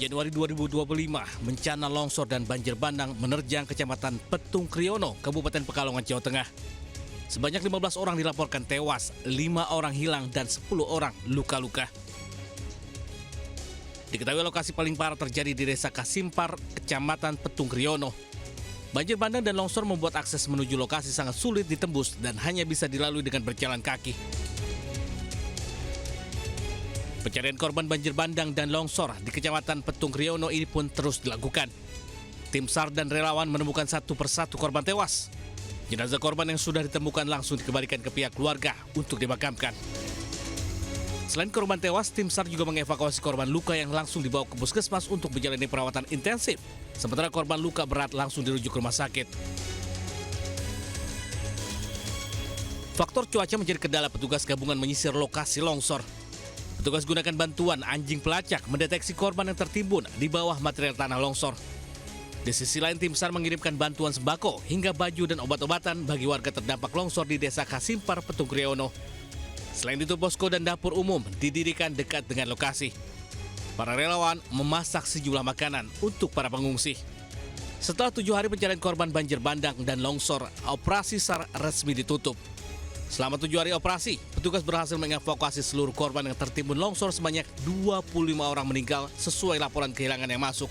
Januari 2025, bencana longsor dan banjir bandang menerjang Kecamatan Petung Kriono, Kabupaten Pekalongan, Jawa Tengah. Sebanyak 15 orang dilaporkan tewas, 5 orang hilang, dan 10 orang luka-luka. Diketahui lokasi paling parah terjadi di Desa Kasimpar, Kecamatan Petung Kriono. Banjir bandang dan longsor membuat akses menuju lokasi sangat sulit ditembus dan hanya bisa dilalui dengan berjalan kaki. Pencarian korban banjir bandang dan longsor di Kecamatan Petung Kriono ini pun terus dilakukan. Tim SAR dan relawan menemukan satu persatu korban tewas. Jenazah korban yang sudah ditemukan langsung dikembalikan ke pihak keluarga untuk dimakamkan. Selain korban tewas, tim SAR juga mengevakuasi korban luka yang langsung dibawa ke puskesmas untuk menjalani perawatan intensif. Sementara korban luka berat langsung dirujuk ke rumah sakit. Faktor cuaca menjadi kendala petugas gabungan menyisir lokasi longsor. Petugas gunakan bantuan anjing pelacak mendeteksi korban yang tertimbun di bawah material tanah longsor. Di sisi lain, tim SAR mengirimkan bantuan sembako hingga baju dan obat-obatan bagi warga terdampak longsor di Desa Kasimpar, Petung Kriono. Selain itu, posko dan dapur umum didirikan dekat dengan lokasi. Para relawan memasak sejumlah makanan untuk para pengungsi. Setelah 7 hari pencarian korban banjir bandang dan longsor, operasi SAR resmi ditutup. Selama 7 hari operasi, petugas berhasil mengevakuasi seluruh korban yang tertimbun longsor sebanyak 25 orang meninggal sesuai laporan kehilangan yang masuk.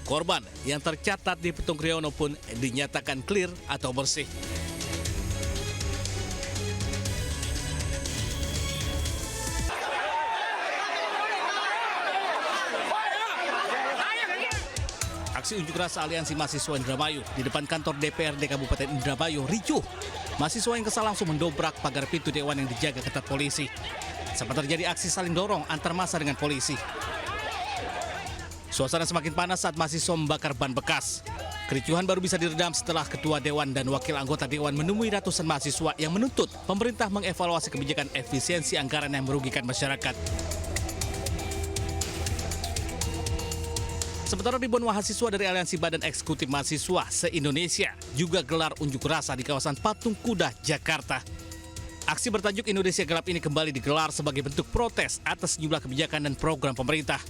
Korban yang tercatat di Petung Kriono pun dinyatakan clear atau bersih. Aksi unjuk rasa Aliansi Mahasiswa Indramayu di depan kantor DPRD Kabupaten Indramayu ricuh. Mahasiswa yang kesal langsung mendobrak pagar pintu dewan yang dijaga ketat polisi. Sempat terjadi aksi saling dorong antar massa dengan polisi. Suasana semakin panas saat mahasiswa membakar ban bekas. Kericuhan baru bisa diredam setelah ketua dewan dan wakil anggota dewan menemui ratusan mahasiswa yang menuntut pemerintah mengevaluasi kebijakan efisiensi anggaran yang merugikan masyarakat. Sementara ribuan mahasiswa dari Aliansi Badan Eksekutif Mahasiswa se-Indonesia juga gelar unjuk rasa di kawasan Patung Kuda, Jakarta. Aksi bertajuk Indonesia Gelap ini kembali digelar sebagai bentuk protes atas sejumlah kebijakan dan program pemerintah.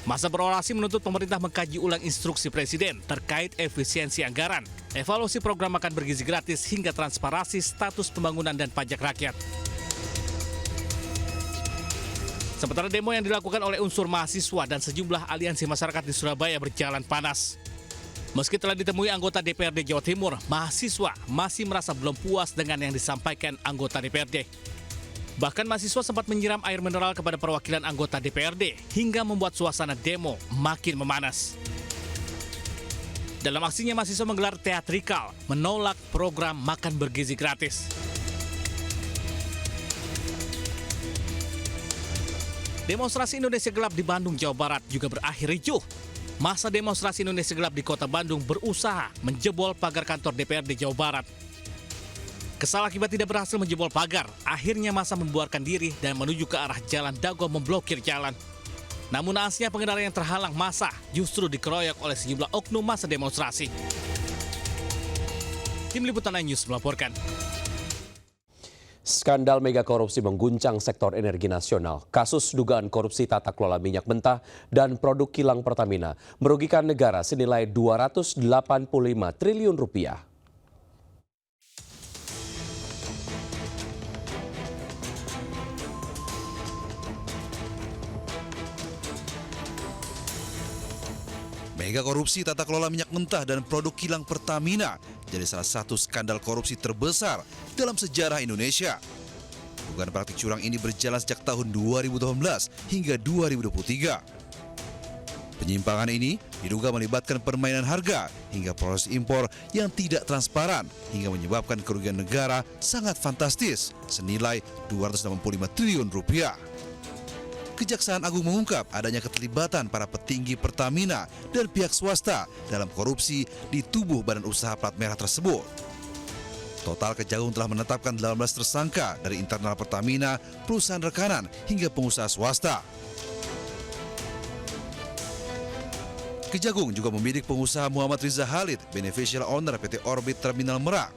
Massa berorasi menuntut pemerintah mengkaji ulang instruksi presiden terkait efisiensi anggaran, evaluasi program makan bergizi gratis hingga transparansi status pembangunan dan pajak rakyat. Sementara demo yang dilakukan oleh unsur mahasiswa dan sejumlah aliansi masyarakat di Surabaya berjalan panas. Meski telah ditemui anggota DPRD Jawa Timur, mahasiswa masih merasa belum puas dengan yang disampaikan anggota DPRD. Bahkan mahasiswa sempat menyiram air mineral kepada perwakilan anggota DPRD hingga membuat suasana demo makin memanas. Dalam aksinya, mahasiswa menggelar teatrikal menolak program makan bergizi gratis. Demonstrasi Indonesia Gelap di Bandung, Jawa Barat juga berakhir ricuh. Masa demonstrasi Indonesia Gelap di Kota Bandung berusaha menjebol pagar kantor DPRD Jawa Barat. Kesal akibat tidak berhasil menjebol pagar, akhirnya masa membuarkan diri dan menuju ke arah Jalan Dago memblokir jalan. Namun naasnya pengendara yang terhalang masa justru dikeroyok oleh sejumlah oknum masa demonstrasi. Tim Liputan News melaporkan. Skandal mega korupsi mengguncang sektor energi nasional. Kasus dugaan korupsi tata kelola minyak mentah dan produk kilang Pertamina merugikan negara senilai 285 triliun rupiah. Mega korupsi tata kelola minyak mentah dan produk kilang Pertamina jadi salah satu skandal korupsi terbesar dalam sejarah Indonesia. Dugaan praktik curang ini berjalan sejak tahun 2018 hingga 2023. Penyimpangan ini diduga melibatkan permainan harga hingga proses impor yang tidak transparan hingga menyebabkan kerugian negara sangat fantastis senilai 285 triliun rupiah. Kejaksaan Agung mengungkap adanya keterlibatan para petinggi Pertamina dan pihak swasta dalam korupsi di tubuh badan usaha plat merah tersebut. Total Kejagung telah menetapkan 18 tersangka dari internal Pertamina, perusahaan rekanan hingga pengusaha swasta. Kejagung juga membidik pengusaha Muhammad Riza Khalid, beneficial owner PT Orbit Terminal Merak.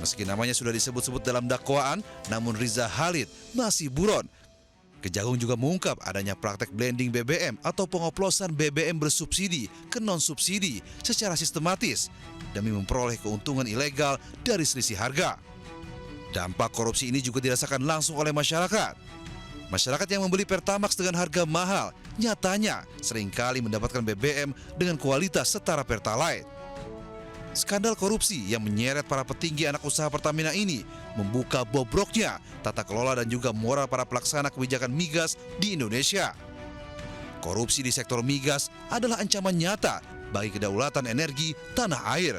Meski namanya sudah disebut-sebut dalam dakwaan, namun Riza Khalid masih buron Kejagung juga mengungkap adanya praktek blending BBM atau pengoplosan BBM bersubsidi ke non-subsidi secara sistematis demi memperoleh keuntungan ilegal dari selisih harga. Dampak korupsi ini juga dirasakan langsung oleh masyarakat. Masyarakat yang membeli Pertamax dengan harga mahal nyatanya seringkali mendapatkan BBM dengan kualitas setara Pertalite. Skandal korupsi yang menyeret para petinggi anak usaha Pertamina ini membuka bobroknya tata kelola dan juga moral para pelaksana kebijakan migas di Indonesia. Korupsi di sektor migas adalah ancaman nyata bagi kedaulatan energi tanah air.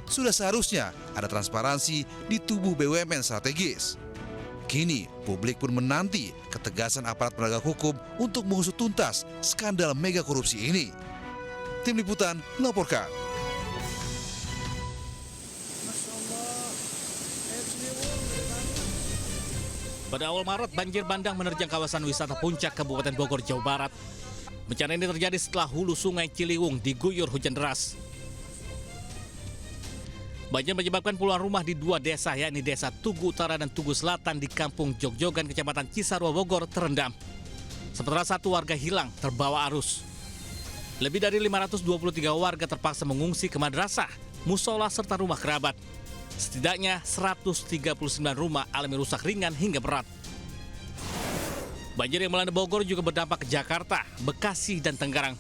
Sudah seharusnya ada transparansi di tubuh BUMN strategis. Kini publik pun menanti ketegasan aparat penegak hukum untuk mengusut tuntas skandal mega korupsi ini. Tim Liputan melaporkan. Pada awal Maret, banjir bandang menerjang kawasan wisata Puncak, Kabupaten Bogor, Jawa Barat. Bencana ini terjadi setelah hulu sungai Ciliwung diguyur hujan deras. Banjir menyebabkan puluhan rumah di dua desa, yakni Desa Tugu Utara dan Tugu Selatan di Kampung Jogjogan, Kecamatan Cisarua, Bogor, terendam. Sementara satu warga hilang terbawa arus. Lebih dari 523 warga terpaksa mengungsi ke madrasah, musola, serta rumah kerabat. Setidaknya 139 rumah alami rusak ringan hingga berat. Banjir yang melanda Bogor juga berdampak ke Jakarta, Bekasi, dan Tangerang.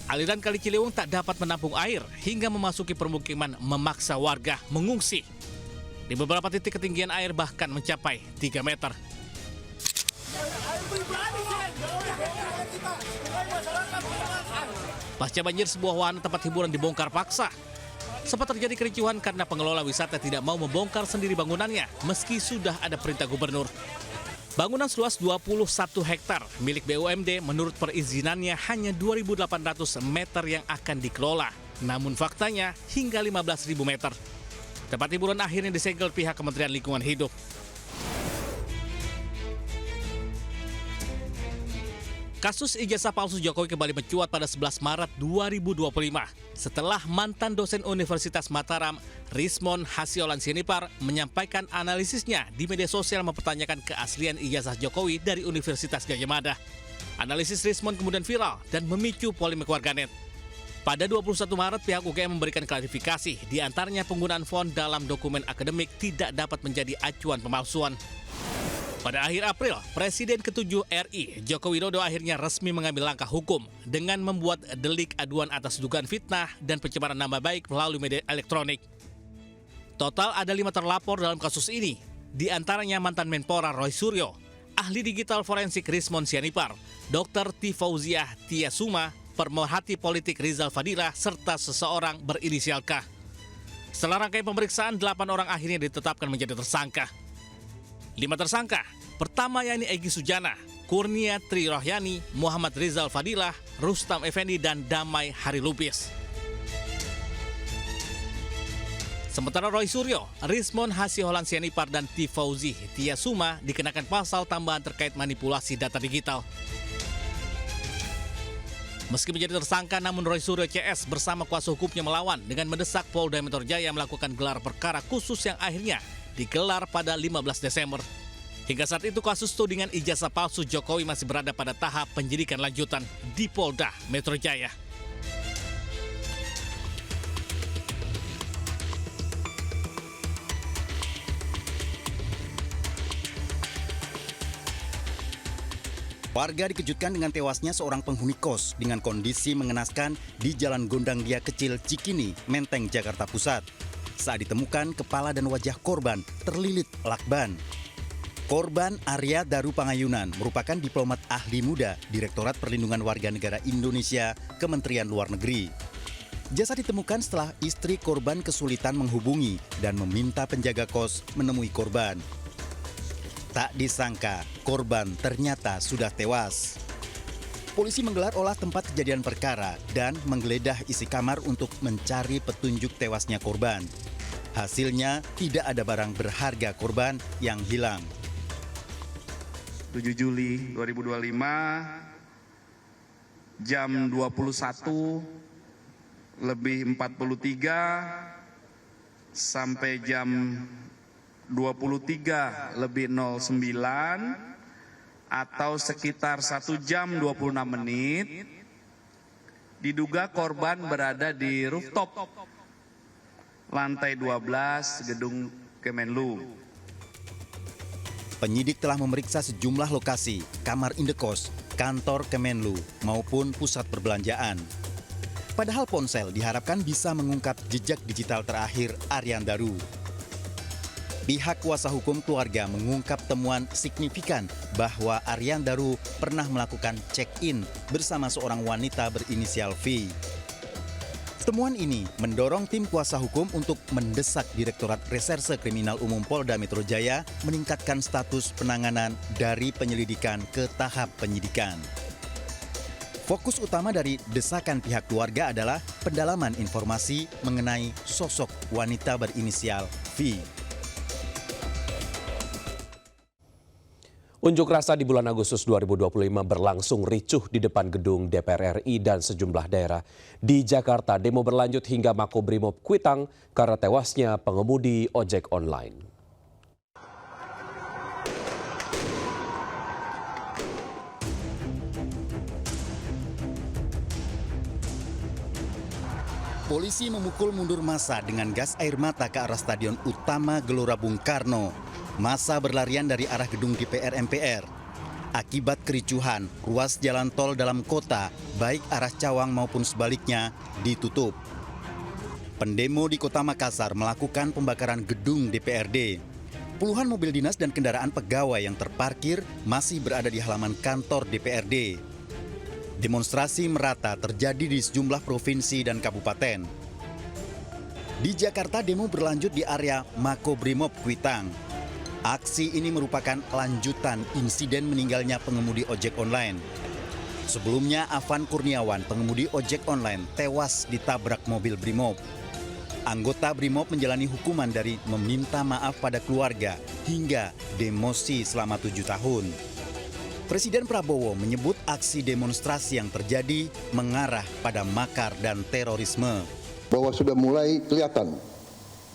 Aliran Kali Ciliwung tak dapat menampung air hingga memasuki permukiman, memaksa warga mengungsi. Di beberapa titik ketinggian air bahkan mencapai 3 meter. Pasca banjir, sebuah wahana tempat hiburan dibongkar paksa. Sempat terjadi kericuhan karena pengelola wisata tidak mau membongkar sendiri bangunannya meski sudah ada perintah gubernur. Bangunan seluas 21 hektar milik BUMD menurut perizinannya hanya 2.800 meter yang akan dikelola. Namun faktanya hingga 15.000 meter. Tempat hiburan akhirnya disegel pihak Kementerian Lingkungan Hidup. Kasus ijazah palsu Jokowi kembali mencuat pada 11 Maret 2025 setelah mantan dosen Universitas Mataram, Rismon Hasiolan Sianipar, menyampaikan analisisnya di media sosial mempertanyakan keaslian ijazah Jokowi dari Universitas Gadjah Mada. Analisis Rismon kemudian viral dan memicu polemik warganet. Pada 21 Maret, pihak UGM memberikan klarifikasi, di antaranya penggunaan font dalam dokumen akademik tidak dapat menjadi acuan pemalsuan. Pada akhir April, Presiden ke-7 RI, Joko Widodo, akhirnya resmi mengambil langkah hukum dengan membuat delik aduan atas dugaan fitnah dan pencemaran nama baik melalui media elektronik. Total ada 5 terlapor dalam kasus ini, di antaranya mantan Menpora Roy Suryo, ahli digital forensik Rismon Sianipar, Dr. Tifauziah Tiasuma, pemerhati politik Rizal Fadilah, serta seseorang berinisial K. Setelah rangkaian pemeriksaan, 8 orang akhirnya ditetapkan menjadi tersangka. 5 tersangka, pertama yakni Egy Sujana, Kurnia Tri Rohyani, Muhammad Rizal Fadilah, Rustam Effendi, dan Damai Hari Lubis. Sementara Roy Suryo, Rismon Hasiolan Sianipar, dan Tifauzi Tiasuma dikenakan pasal tambahan terkait manipulasi data digital. Meski menjadi tersangka, namun Roy Suryo CS bersama kuasa hukumnya melawan dengan mendesak Polda Metro Jaya melakukan gelar perkara khusus yang akhirnya digelar pada 15 Desember. Hingga saat itu kasus tudingan ijazah palsu Jokowi masih berada pada tahap penyidikan lanjutan di Polda Metro Jaya. Warga dikejutkan dengan tewasnya seorang penghuni kos dengan kondisi mengenaskan di Jalan Gondang Dia Kecil, Cikini, Menteng, Jakarta Pusat. Saat ditemukan, kepala dan wajah korban terlilit lakban. Korban Arya Daru Pangayunan merupakan diplomat ahli muda Direktorat Perlindungan Warga Negara Indonesia, Kementerian Luar Negeri. Jasad ditemukan setelah istri korban kesulitan menghubungi dan meminta penjaga kos menemui korban. Tak disangka, korban ternyata sudah tewas. Polisi menggelar olah tempat kejadian perkara dan menggeledah isi kamar untuk mencari petunjuk tewasnya korban. Hasilnya tidak ada barang berharga korban yang hilang. 7 Juli 2025 jam 21:43 sampai jam 23:09 atau sekitar 1 jam 26 menit, diduga korban berada di rooftop lantai 12 gedung Kemenlu. Penyidik telah memeriksa sejumlah lokasi, kamar indekos, kantor Kemenlu, maupun pusat perbelanjaan. Padahal ponsel diharapkan bisa mengungkap jejak digital terakhir Aryandaru. Pihak kuasa hukum keluarga mengungkap temuan signifikan bahwa Aryandaru pernah melakukan check-in bersama seorang wanita berinisial V. Temuan ini mendorong tim kuasa hukum untuk mendesak Direktorat Reserse Kriminal Umum Polda Metro Jaya meningkatkan status penanganan dari penyelidikan ke tahap penyidikan. Fokus utama dari desakan pihak keluarga adalah pendalaman informasi mengenai sosok wanita berinisial V. Unjuk rasa di bulan Agustus 2025 berlangsung ricuh di depan gedung DPR RI dan sejumlah daerah. Di Jakarta, demo berlanjut hingga Makobrimob Kuitang karena tewasnya pengemudi ojek online. Polisi memukul mundur massa dengan gas air mata ke arah Stadion Utama Gelora Bung Karno. Massa berlarian dari arah gedung DPR MPR. Akibat kericuhan, ruas jalan tol dalam kota, baik arah Cawang maupun sebaliknya, ditutup. Pendemo di Kota Makassar melakukan pembakaran gedung DPRD. Puluhan mobil dinas dan kendaraan pegawai yang terparkir masih berada di halaman kantor DPRD. Demonstrasi merata terjadi di sejumlah provinsi dan kabupaten. Di Jakarta, demo berlanjut di area Makobrimob Kuitang. Aksi ini merupakan lanjutan insiden meninggalnya pengemudi ojek online. Sebelumnya, Afan Kurniawan, pengemudi ojek online, tewas ditabrak mobil Brimob. Anggota Brimob menjalani hukuman dari meminta maaf pada keluarga hingga demosi selama 7 tahun. Presiden Prabowo menyebut aksi demonstrasi yang terjadi mengarah pada makar dan terorisme. Bahwa sudah mulai kelihatan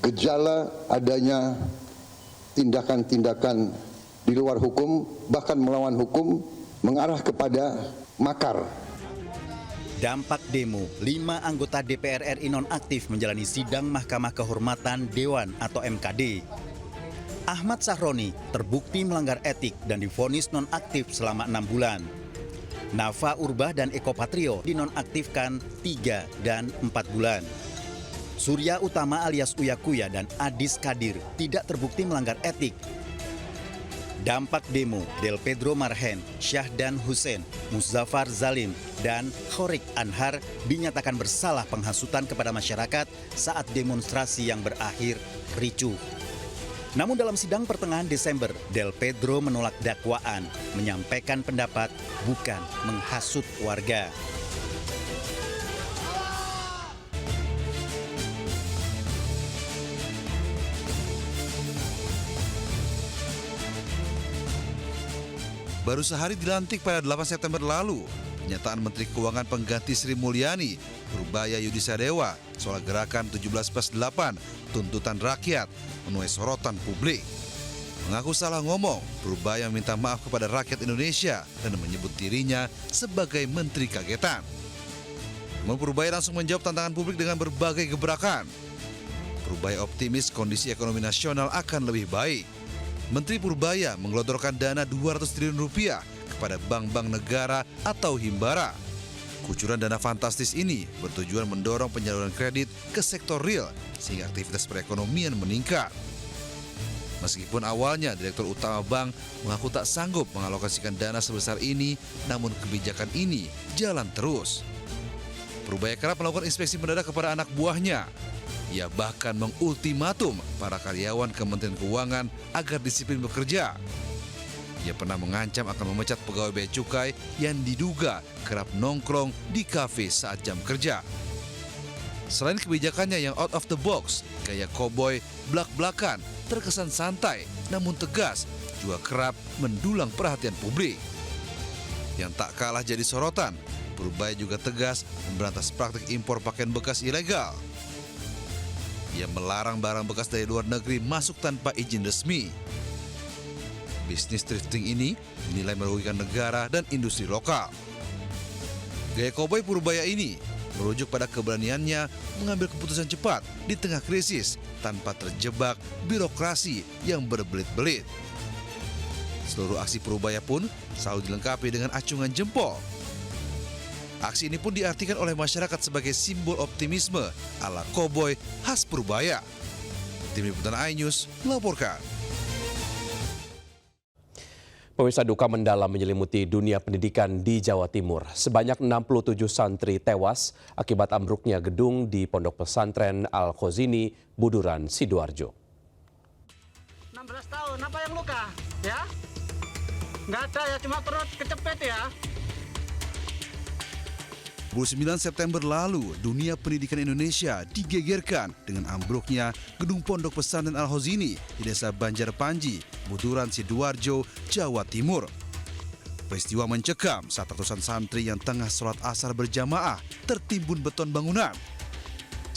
gejala adanya tindakan-tindakan di luar hukum, bahkan melawan hukum, mengarah kepada makar. Dampak demo, 5 anggota DPR RI nonaktif menjalani sidang Mahkamah Kehormatan Dewan atau MKD. Ahmad Sahroni terbukti melanggar etik dan divonis nonaktif selama 6 bulan. Nafa Urbah dan Eko Patrio dinonaktifkan 3 dan 4 bulan. Surya Utama alias Uya Kuya dan Adis Kadir tidak terbukti melanggar etik. Dampak demo, Del Pedro Marhen, Syahdan Hussein, Muzaffar Zalim, dan Khorik Anhar dinyatakan bersalah penghasutan kepada masyarakat saat demonstrasi yang berakhir ricuh. Namun dalam sidang pertengahan Desember, Del Pedro menolak dakwaan, menyampaikan pendapat bukan menghasut warga. Baru sehari dilantik pada 8 September lalu, pernyataan Menteri Keuangan pengganti Sri Mulyani, Purbaya Yudisadewa, soal gerakan 17+8, tuntutan rakyat, menuai sorotan publik. Mengaku salah ngomong, Purbaya meminta maaf kepada rakyat Indonesia dan menyebut dirinya sebagai menteri kagetan. Namun Purbaya langsung menjawab tantangan publik dengan berbagai gebrakan. Purbaya optimis kondisi ekonomi nasional akan lebih baik. Menteri Purbaya menggelontorkan dana 200 triliun rupiah kepada bank-bank negara atau himbara. Kucuran dana fantastis ini bertujuan mendorong penyaluran kredit ke sektor real sehingga aktivitas perekonomian meningkat. Meskipun awalnya Direktur Utama Bank mengaku tak sanggup mengalokasikan dana sebesar ini, namun kebijakan ini jalan terus. Purbaya kerap melakukan inspeksi mendadak kepada anak buahnya. Ia bahkan mengultimatum para karyawan Kementerian Keuangan agar disiplin bekerja. Ia pernah mengancam akan memecat pegawai bea cukai yang diduga kerap nongkrong di kafe saat jam kerja. Selain kebijakannya yang out of the box, gaya koboi, blak-blakan, terkesan santai namun tegas, juga kerap mendulang perhatian publik. Yang tak kalah jadi sorotan, Purbaya juga tegas memberantas praktik impor pakaian bekas ilegal. Ia melarang barang bekas dari luar negeri masuk tanpa izin resmi. Bisnis thrifting ini dinilai merugikan negara dan industri lokal. Gaya koboi Purbaya ini merujuk pada keberaniannya mengambil keputusan cepat di tengah krisis tanpa terjebak birokrasi yang berbelit-belit. Seluruh aksi Purbaya pun selalu dilengkapi dengan acungan jempol. Aksi ini pun diartikan oleh masyarakat sebagai simbol optimisme ala koboi khas Purbaya. Tim Liputan iNews melaporkan. Pemirsa, duka mendalam menyelimuti dunia pendidikan di Jawa Timur. Sebanyak 67 santri tewas akibat ambruknya gedung di Pondok Pesantren Al-Khozini, Buduran, Sidoarjo. 16 tahun, apa yang luka? Ya? Nggak ada ya, cuma perut kecepet ya. 29 September lalu, dunia pendidikan Indonesia digegerkan dengan ambruknya gedung Pondok Pesantren Al-Khozini di Desa Banjar Panji, Buduran, Sidoarjo, Jawa Timur. Peristiwa mencekam saat ratusan santri yang tengah sholat asar berjamaah tertimbun beton bangunan.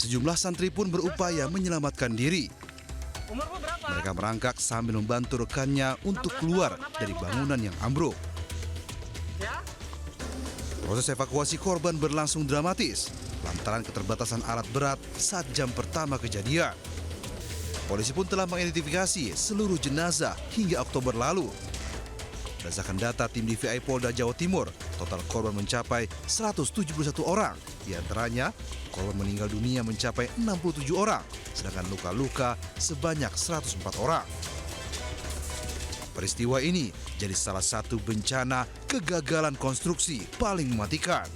Sejumlah santri pun berupaya menyelamatkan diri. Umurmu berapa? Mereka merangkak sambil membantu rekannya untuk keluar dari bangunan yang ambruk. Ya? Proses evakuasi korban berlangsung dramatis lantaran keterbatasan alat berat saat jam pertama kejadian. Polisi pun telah mengidentifikasi seluruh jenazah hingga Oktober lalu. Berdasarkan data tim DVI Polda Jawa Timur, total korban mencapai 171 orang. Di antaranya, korban meninggal dunia mencapai 67 orang, sedangkan luka-luka sebanyak 104 orang. Peristiwa ini jadi salah satu bencana kegagalan konstruksi paling mematikan.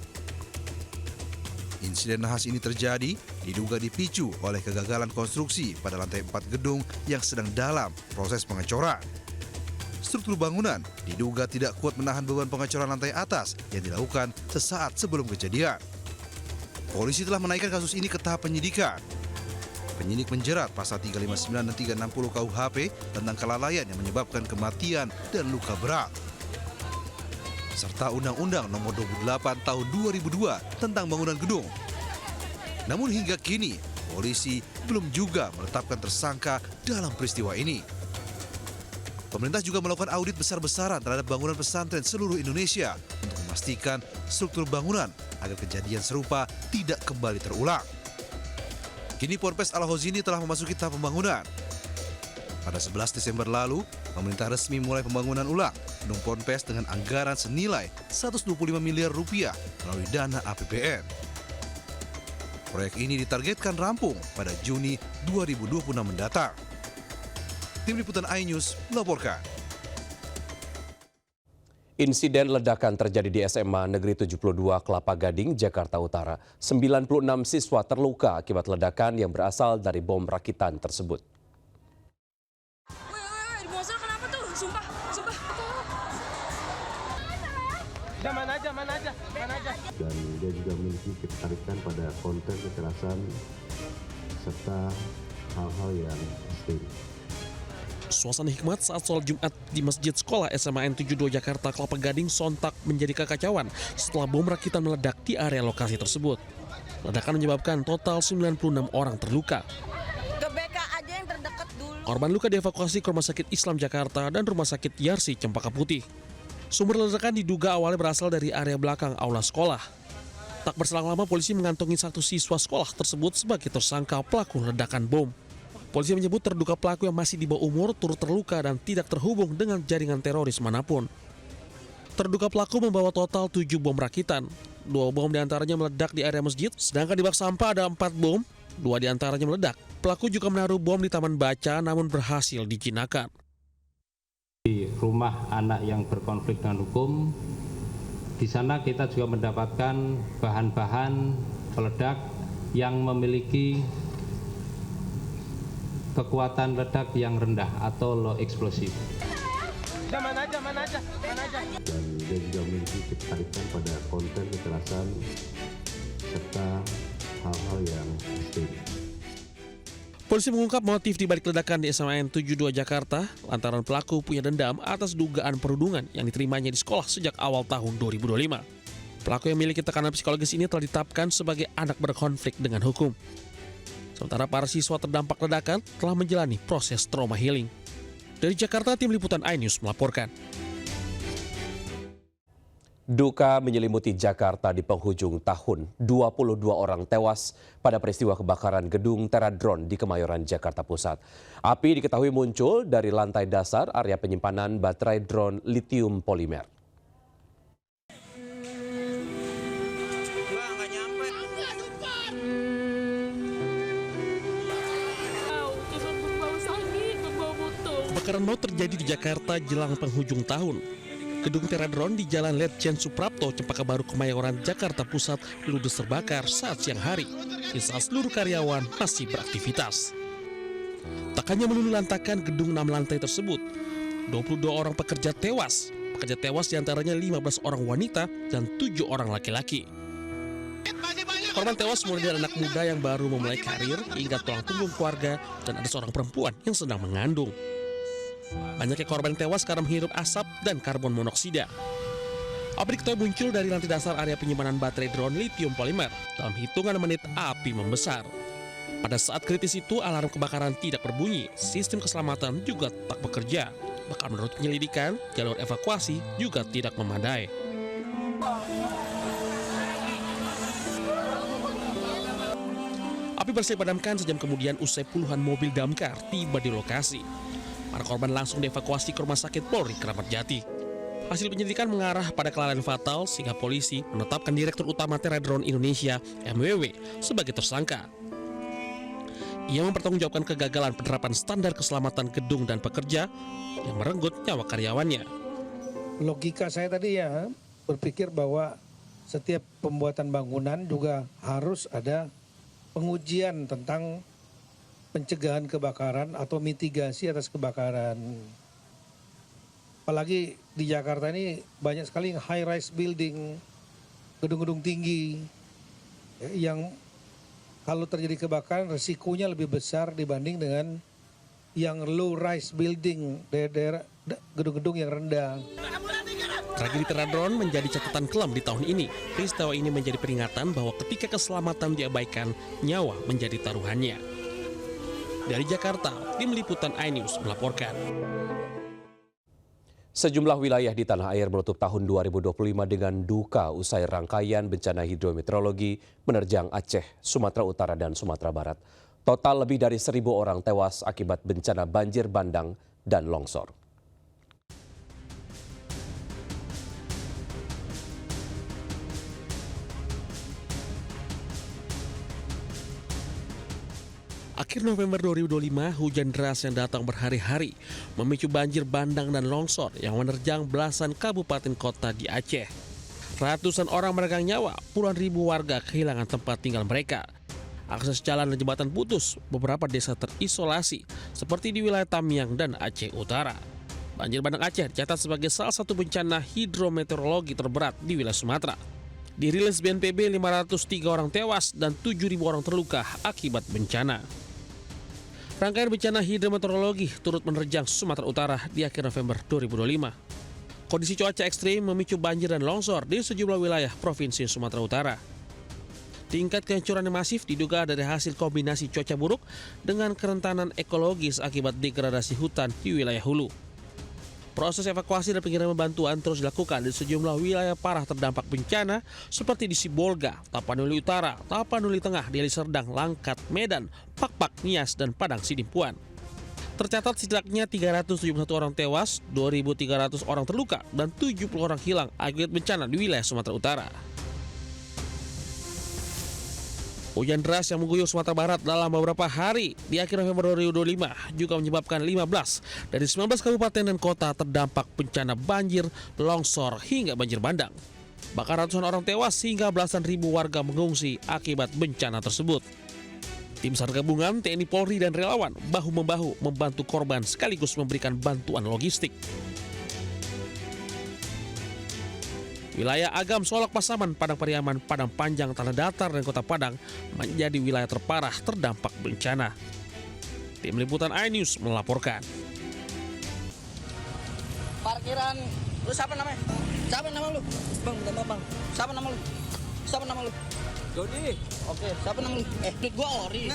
Insiden nahas ini terjadi diduga dipicu oleh kegagalan konstruksi pada lantai 4 gedung yang sedang dalam proses pengecoran. Struktur bangunan diduga tidak kuat menahan beban pengecoran lantai atas yang dilakukan sesaat sebelum kejadian. Polisi telah menaikkan kasus ini ke tahap penyidikan. Penyidik menjerat pasal 359 dan 360 KUHP tentang kelalaian yang menyebabkan kematian dan luka berat. Serta Undang-Undang Nomor 28 Tahun 2002 tentang bangunan gedung. Namun hingga kini, polisi belum juga menetapkan tersangka dalam peristiwa ini. Pemerintah juga melakukan audit besar-besaran terhadap bangunan pesantren seluruh Indonesia untuk memastikan struktur bangunan agar kejadian serupa tidak kembali terulang. Kini Ponpes Al-Khozini telah memasuki tahap pembangunan. Pada 11 Desember lalu, pemerintah resmi mulai pembangunan ulang gedung Ponpes dengan anggaran senilai 125 miliar rupiah melalui dana APBN. Proyek ini ditargetkan rampung pada Juni 2026 mendatang. Tim Liputan iNews melaporkan. Insiden ledakan terjadi di SMA Negeri 72 Kelapa Gading, Jakarta Utara. 96 siswa terluka akibat ledakan yang berasal dari bom rakitan tersebut. Wih, monster kenapa tuh? Sumpah. Mana aja. Dan dia juga memiliki ketertarikan pada konten kekerasan serta hal-hal yang ekstrim. Suasana hikmat saat sholat Jumat di Masjid Sekolah SMA N72 Jakarta Kelapa Gading sontak menjadi kekacauan setelah bom rakitan meledak di area lokasi tersebut. Ledakan menyebabkan total 96 orang terluka. Ke BK aja yang terdekat dulu. Korban luka dievakuasi ke Rumah Sakit Islam Jakarta dan Rumah Sakit Yarsi Cempaka Putih. Sumber ledakan diduga awalnya berasal dari area belakang aula sekolah. Tak berselang lama polisi mengantongi satu siswa sekolah tersebut sebagai tersangka pelaku ledakan bom. Polisi menyebut terduga pelaku yang masih di bawah umur turut terluka dan tidak terhubung dengan jaringan teroris manapun. Terduga pelaku membawa total 7 bom rakitan. 2 bom diantaranya meledak di area masjid, sedangkan di bak sampah ada 4 bom, 2 diantaranya meledak. Pelaku juga menaruh bom di taman baca namun berhasil dijinakan. Di rumah anak yang berkonflik dengan hukum, di sana kita juga mendapatkan bahan-bahan peledak yang memiliki kekuatan ledak yang rendah atau low explosive. Mana aja. Dan dia juga memiliki ketertarikan pada konten kekerasan serta hal-hal yang ekstrim. Polisi mengungkap motif di balik ledakan di SMA N72 Jakarta lantaran pelaku punya dendam atas dugaan perundungan yang diterimanya di sekolah sejak awal tahun 2025. Pelaku yang memiliki tekanan psikologis ini telah ditetapkan sebagai anak berkonflik dengan hukum. Sementara para siswa terdampak ledakan telah menjalani proses trauma healing. Dari Jakarta, tim liputan iNews melaporkan. Duka menyelimuti Jakarta di penghujung tahun. 22 orang tewas pada peristiwa kebakaran gedung Teradron di Kemayoran, Jakarta Pusat. Api diketahui muncul dari lantai dasar area penyimpanan baterai drone litium polimer. Kebakaran maut terjadi di Jakarta jelang penghujung tahun. Gedung Teradron di Jalan Letjen Suprapto, Cempaka Baru, Kemayoran, Jakarta Pusat ludes terbakar saat siang hari, di saat seluruh karyawan masih beraktivitas. Tak hanya meluluhlantakan gedung 6 lantai tersebut, 22 orang pekerja tewas. Pekerja tewas diantaranya 15 orang wanita dan 7 orang laki-laki. Korban tewas mulai dari anak muda yang baru memulai karir hingga tulang punggung keluarga dan ada seorang perempuan yang sedang mengandung. Banyaknya korban tewas karena menghirup asap dan karbon monoksida. Api diketahui muncul dari lantai dasar area penyimpanan baterai drone litium polimer. Dalam hitungan menit, api membesar. Pada saat kritis itu, alarm kebakaran tidak berbunyi. Sistem keselamatan juga tak bekerja. Bahkan menurut penyelidikan, jalur evakuasi juga tidak memadai. Api berhasil dipadamkan sejam kemudian usai puluhan mobil damkar tiba di lokasi. Para korban langsung dievakuasi ke Rumah Sakit Polri Kramat Jati. Hasil penyelidikan mengarah pada kelalaian fatal sehingga polisi menetapkan Direktur Utama Teradron Indonesia (MWW) sebagai tersangka. Ia mempertanggungjawabkan kegagalan penerapan standar keselamatan gedung dan pekerja yang merenggut nyawa karyawannya. Logika saya tadi ya berpikir bahwa setiap pembuatan bangunan juga harus ada pengujian tentang pencegahan kebakaran atau mitigasi atas kebakaran. Apalagi di Jakarta ini banyak sekali high rise building, gedung-gedung tinggi yang kalau terjadi kebakaran risikonya lebih besar dibanding dengan yang low rise building, daerah gedung-gedung yang rendah. Tragedi Teradron menjadi catatan kelam di tahun ini. Peristiwa ini menjadi peringatan bahwa ketika keselamatan diabaikan, nyawa menjadi taruhannya. Dari Jakarta, tim liputan iNews melaporkan. Sejumlah wilayah di tanah air menutup tahun 2025 dengan duka usai rangkaian bencana hidrometeorologi menerjang Aceh, Sumatera Utara, dan Sumatera Barat. Total lebih dari 1.000 orang tewas akibat bencana banjir bandang dan longsor. Akhir November 2025, hujan deras yang datang berhari-hari memicu banjir bandang dan longsor yang menerjang belasan kabupaten kota di Aceh. Ratusan orang meregang nyawa, puluhan ribu warga kehilangan tempat tinggal mereka. Akses jalan dan jembatan putus, beberapa desa terisolasi seperti di wilayah Tamiang dan Aceh Utara. Banjir bandang Aceh dicatat sebagai salah satu bencana hidrometeorologi terberat di wilayah Sumatera. Dirilis BNPB 503 orang tewas dan 7.000 orang terluka akibat bencana. Rangkaian bencana hidrometeorologi turut menerjang Sumatera Utara di akhir November 2025. Kondisi cuaca ekstrim memicu banjir dan longsor di sejumlah wilayah Provinsi Sumatera Utara. Tingkat kehancuran yang masif diduga dari hasil kombinasi cuaca buruk dengan kerentanan ekologis akibat degradasi hutan di wilayah hulu. Proses evakuasi dan pengiriman bantuan terus dilakukan di sejumlah wilayah parah terdampak bencana seperti di Sibolga, Tapanuli Utara, Tapanuli Tengah, Deli Serdang, Langkat, Medan, Pakpak, Nias, dan Padang Sidimpuan. Tercatat setidaknya 371 orang tewas, 2.300 orang terluka, dan 70 orang hilang akibat bencana di wilayah Sumatera Utara. Hujan deras yang mengguyur Sumatera Barat dalam beberapa hari di akhir November 2025 juga menyebabkan 15 dari 19 kabupaten dan kota terdampak bencana banjir, longsor, hingga banjir bandang. Bahkan ratusan orang tewas hingga belasan ribu warga mengungsi akibat bencana tersebut. Tim SAR gabungan, TNI Polri, dan relawan bahu-membahu membantu korban sekaligus memberikan bantuan logistik. Wilayah Agam, Solok, Pasaman, Padang Pariaman, Padang Panjang, Tanah Datar, dan Kota Padang menjadi wilayah terparah terdampak bencana. Tim liputan iNews melaporkan. Parkiran, lu siapa namanya? Siapa nama lu? Bang, Siapa nama lu? Siapa nama lu? Dodi. Oke, siapa namanya? Duit gua ori.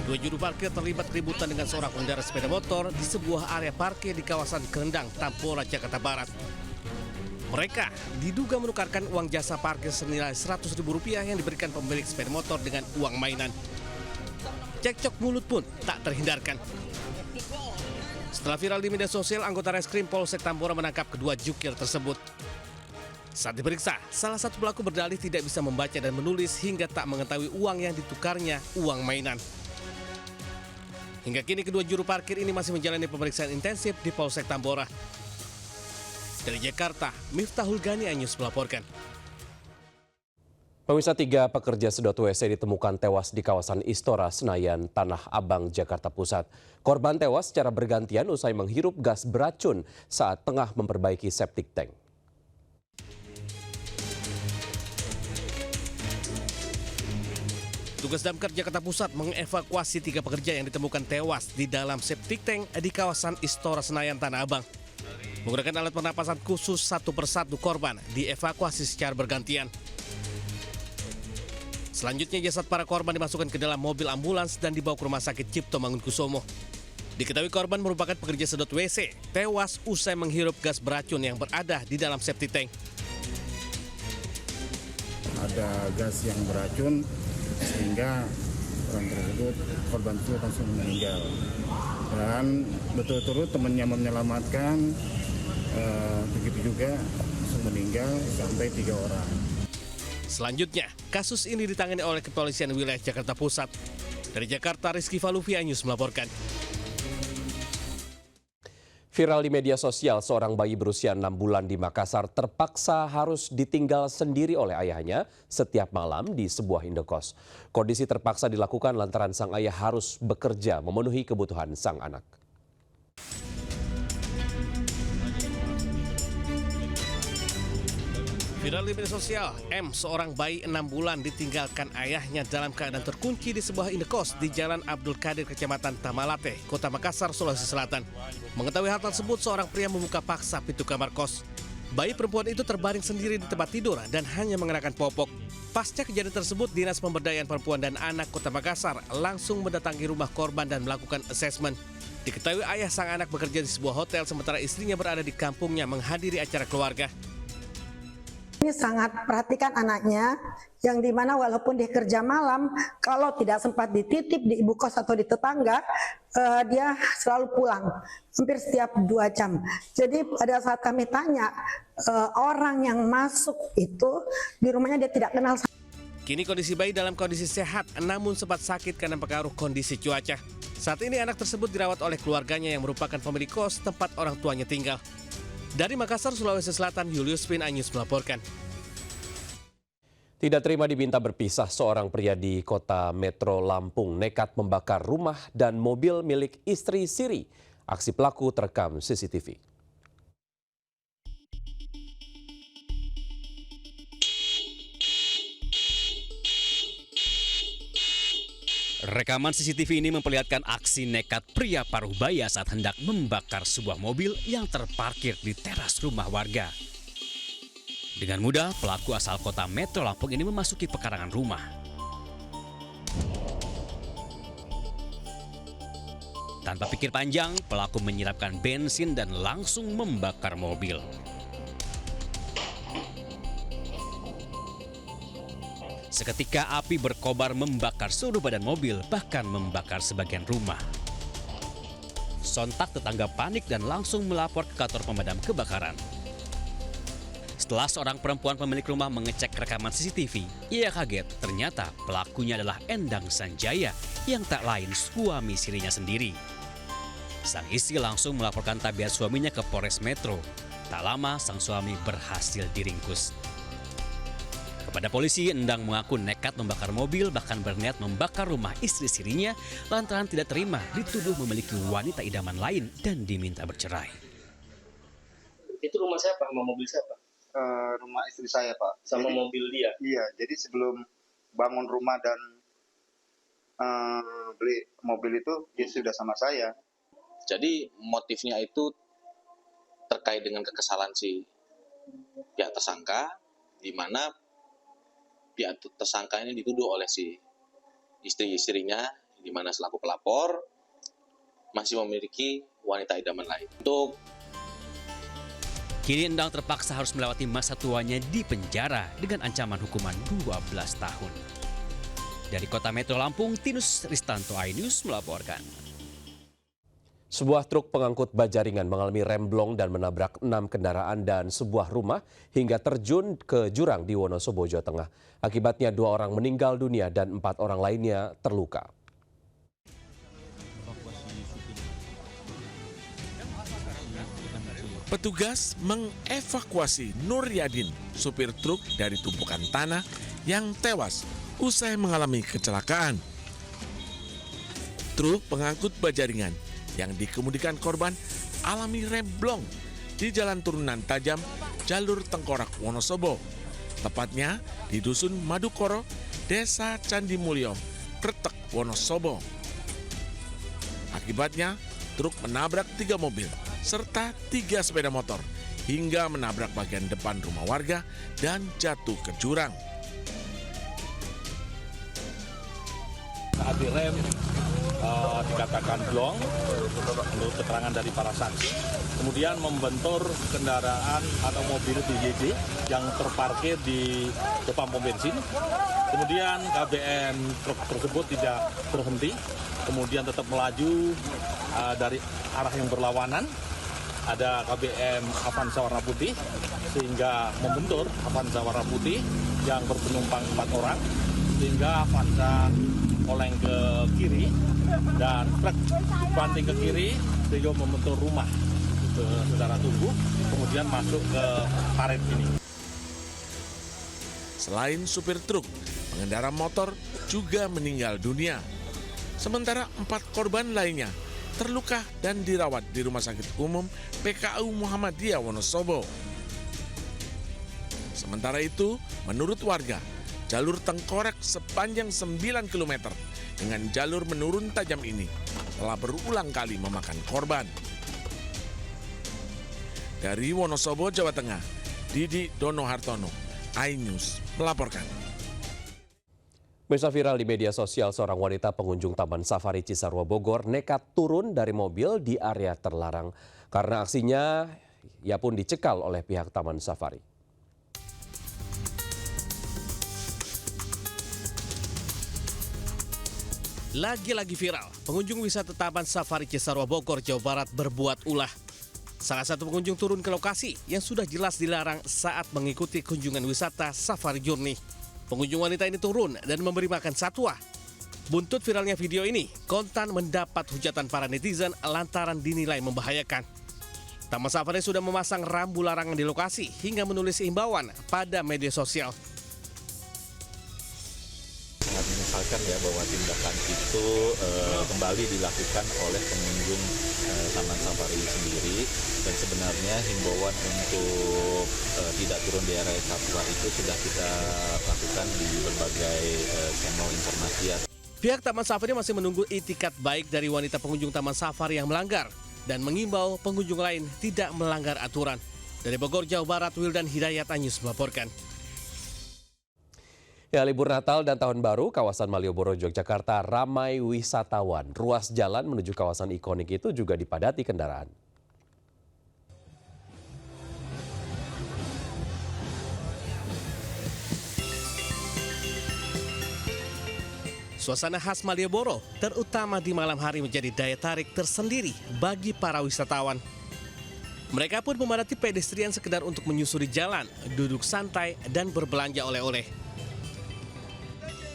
Dua juru parkir terlibat keributan dengan seorang pengendara sepeda motor di sebuah area parkir di kawasan Kendang, Tambora, Jakarta Barat. Mereka diduga menukarkan uang jasa parkir senilai Rp100.000 yang diberikan pemilik sepeda motor dengan uang mainan. Cekcok mulut pun tak terhindarkan. Setelah viral di media sosial, anggota Reskrim Polsek Tambora menangkap kedua jukir tersebut. Saat diperiksa, salah satu pelaku berdalih tidak bisa membaca dan menulis hingga tak mengetahui uang yang ditukarnya uang mainan. Hingga kini kedua juru parkir ini masih menjalani pemeriksaan intensif di Polsek Tambora. Dari Jakarta, Miftahul Gani Anyus melaporkan. Pemirsa, 3 pekerja sedot WC ditemukan tewas di kawasan Istora Senayan, Tanah Abang, Jakarta Pusat. Korban tewas secara bergantian usai menghirup gas beracun saat tengah memperbaiki septic tank. Tugas Damkar Jakarta Pusat mengevakuasi 3 pekerja yang ditemukan tewas di dalam septic tank di kawasan Istora Senayan, Tanah Abang. Menggunakan alat pernapasan khusus, satu persatu korban dievakuasi secara bergantian. Selanjutnya jasad para korban dimasukkan ke dalam mobil ambulans dan dibawa ke Rumah Sakit Cipto Mangunkusumo. Diketahui korban merupakan pekerja sedot WC, tewas usai menghirup gas beracun yang berada di dalam septic tank. Ada gas yang beracun sehingga orang tersebut, korban itu langsung meninggal. Dan betul-betul temannya menyelamatkan, begitu juga langsung meninggal sampai 3 orang. Selanjutnya, kasus ini ditangani oleh Kepolisian Wilayah Jakarta Pusat. Dari Jakarta, Rizky Falufi Anyus melaporkan. Viral di media sosial, seorang bayi berusia 6 bulan di Makassar terpaksa harus ditinggal sendiri oleh ayahnya setiap malam di sebuah indekos. Kondisi terpaksa dilakukan lantaran sang ayah harus bekerja memenuhi kebutuhan sang anak. Viral di media sosial, M, seorang bayi 6 bulan ditinggalkan ayahnya dalam keadaan terkunci di sebuah indekos di Jalan Abdul Qadir, Kecamatan Tamalate, Kota Makassar, Sulawesi Selatan. Mengetahui hal tersebut, seorang pria membuka paksa pintu kamar kos. Bayi perempuan itu terbaring sendiri di tempat tidur dan hanya mengenakan popok. Pasca kejadian tersebut, Dinas Pemberdayaan Perempuan dan Anak Kota Makassar langsung mendatangi rumah korban dan melakukan asesmen. Diketahui ayah sang anak bekerja di sebuah hotel sementara istrinya berada di kampungnya menghadiri acara keluarga. Ini sangat perhatikan anaknya, yang dimana walaupun dia kerja malam, kalau tidak sempat dititip di ibu kos atau di tetangga, dia selalu pulang, hampir setiap 2 jam. Jadi pada saat kami tanya, orang yang masuk itu di rumahnya dia tidak kenal. Kini kondisi bayi dalam kondisi sehat, namun sempat sakit karena pengaruh kondisi cuaca. Saat ini anak tersebut dirawat oleh keluarganya yang merupakan pemilik kos tempat orang tuanya tinggal. Dari Makassar, Sulawesi Selatan, Julius Pin Anyus melaporkan. Tidak terima diminta berpisah, seorang pria di kota Metro Lampung nekat membakar rumah dan mobil milik istri siri. Aksi pelaku terekam CCTV. Rekaman CCTV ini memperlihatkan aksi nekat pria paruh baya saat hendak membakar sebuah mobil yang terparkir di teras rumah warga. Dengan mudah, pelaku asal kota Metro Lampung ini memasuki pekarangan rumah. Tanpa pikir panjang, pelaku menyiramkan bensin dan langsung membakar mobil. Seketika api berkobar membakar seluruh badan mobil, bahkan membakar sebagian rumah. Sontak tetangga panik dan langsung melapor ke kantor pemadam kebakaran. Setelah seorang perempuan pemilik rumah mengecek rekaman CCTV, ia kaget ternyata pelakunya adalah Endang Sanjaya yang tak lain suami sirinya sendiri. Sang istri langsung melaporkan tabiat suaminya ke Polres Metro. Tak lama sang suami berhasil diringkus. Kepada polisi, Endang mengaku nekat membakar mobil, bahkan berniat membakar rumah istri sirinya lantaran tidak terima dituduh memiliki wanita idaman lain dan diminta bercerai. Itu rumah siapa? Sama mobil siapa? Rumah istri saya, Pak. Sama jadi, mobil dia? Iya, jadi sebelum bangun rumah dan beli mobil itu, dia sudah sama saya. Jadi motifnya itu terkait dengan kekesalan si pihak tersangka, di mana pihak tersangka ini dituduh oleh si istri-istrinya, di mana selaku pelapor masih memiliki wanita idaman lain. Kini Endang terpaksa harus melewati masa tuanya di penjara dengan ancaman hukuman 12 tahun. Dari Kota Metro Lampung, Tinus Ristanto, iNews melaporkan. Sebuah truk pengangkut baja ringan mengalami remblong dan menabrak 6 kendaraan dan sebuah rumah hingga terjun ke jurang di Wonosobo, Jawa Tengah. Akibatnya 2 orang meninggal dunia dan 4 orang lainnya terluka. Petugas mengevakuasi Nur Yadin, supir truk dari tumpukan tanah yang tewas usai mengalami kecelakaan. Truk pengangkut baja ringan yang dikemudikan korban alami remblong di jalan turunan tajam jalur Tengkorak Wonosobo, tepatnya di Dusun Madukoro, Desa Candi Mulyo, Kretek, Wonosobo. Akibatnya, truk menabrak 3 mobil serta 3 sepeda motor hingga menabrak bagian depan rumah warga dan jatuh ke jurang. Saat direm dikatakan blong menurut keterangan dari para saksi, kemudian membentur kendaraan atau mobil PJJ yang terparkir di depan pom bensin. Kemudian KBM truk tersebut tidak berhenti, kemudian tetap melaju dari arah yang berlawanan. Ada KBM Avanza warna putih sehingga membentur Avanza warna putih yang berpenumpang 4 orang, sehingga Avanza oleng ke kiri dan truk banting ke kiri sehingga membentur rumah ke saudara tunggu, kemudian masuk ke parit ini. Selain supir truk, pengendara motor juga meninggal dunia. Sementara 4 korban lainnya terluka dan dirawat di Rumah Sakit Umum PKU Muhammadiyah Wonosobo. Sementara itu, menurut warga, jalur Tengkorak sepanjang 9 km dengan jalur menurun tajam ini telah berulang kali memakan korban. Dari Wonosobo, Jawa Tengah, Didi Dono Hartono, iNews melaporkan. Pemirsa, viral di media sosial, seorang wanita pengunjung Taman Safari Cisarua Bogor nekat turun dari mobil di area terlarang. Karena aksinya, ia pun dicekal oleh pihak Taman Safari. Lagi-lagi viral, pengunjung wisata Taman Safari Cisarua Bogor, Jawa Barat berbuat ulah. Salah satu pengunjung turun ke lokasi yang sudah jelas dilarang saat mengikuti kunjungan wisata Safari Journey. Pengunjung wanita ini turun dan memberi makan satwa. Buntut viralnya video ini, kontan mendapat hujatan para netizen lantaran dinilai membahayakan. Taman Safari sudah memasang rambu larangan di lokasi hingga menulis imbauan pada media sosial. Sangat menyesalkan ya bahwa tindakan itu kembali dilakukan oleh pengunjung Taman Safari sendiri, dan sebenarnya himbauan untuk tidak turun di area satwa itu sudah kita lakukan di berbagai channel informasi. Pihak Taman Safari masih menunggu itikat baik dari wanita pengunjung Taman Safari yang melanggar dan mengimbau pengunjung lain tidak melanggar aturan. Dari Bogor, Jawa Barat, Wildan Hidayat, iNews melaporkan. Ya, libur Natal dan Tahun Baru, kawasan Malioboro, Yogyakarta ramai wisatawan. Ruas jalan menuju kawasan ikonik itu juga dipadati kendaraan. Suasana khas Malioboro, terutama di malam hari, menjadi daya tarik tersendiri bagi para wisatawan. Mereka pun memadati pedestrian sekedar untuk menyusuri jalan, duduk santai, dan berbelanja oleh-oleh.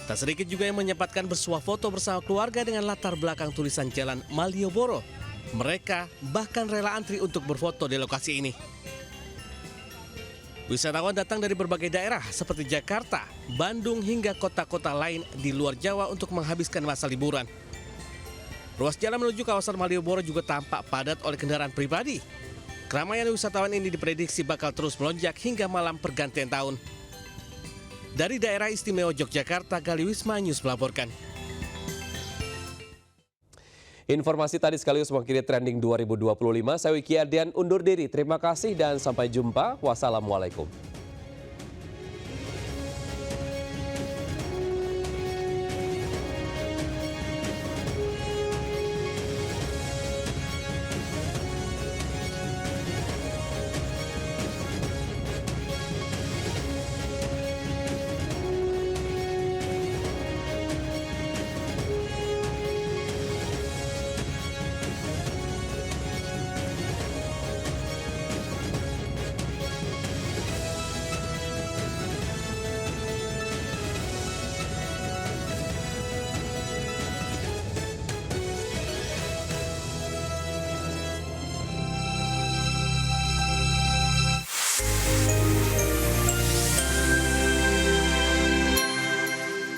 Tak sedikit juga yang menyempatkan bersuah foto bersama keluarga dengan latar belakang tulisan Jalan Malioboro. Mereka bahkan rela antri untuk berfoto di lokasi ini. Wisatawan datang dari berbagai daerah seperti Jakarta, Bandung hingga kota-kota lain di luar Jawa untuk menghabiskan masa liburan. Ruas jalan menuju kawasan Malioboro juga tampak padat oleh kendaraan pribadi. Keramaian wisatawan ini diprediksi bakal terus melonjak hingga malam pergantian tahun. Dari daerah istimewa Yogyakarta, Gali Wisma, iNews melaporkan. Informasi tadi sekaligus mengakhiri trending 2025. Saya Wiki Ardian undur diri. Terima kasih dan sampai jumpa. Wassalamualaikum.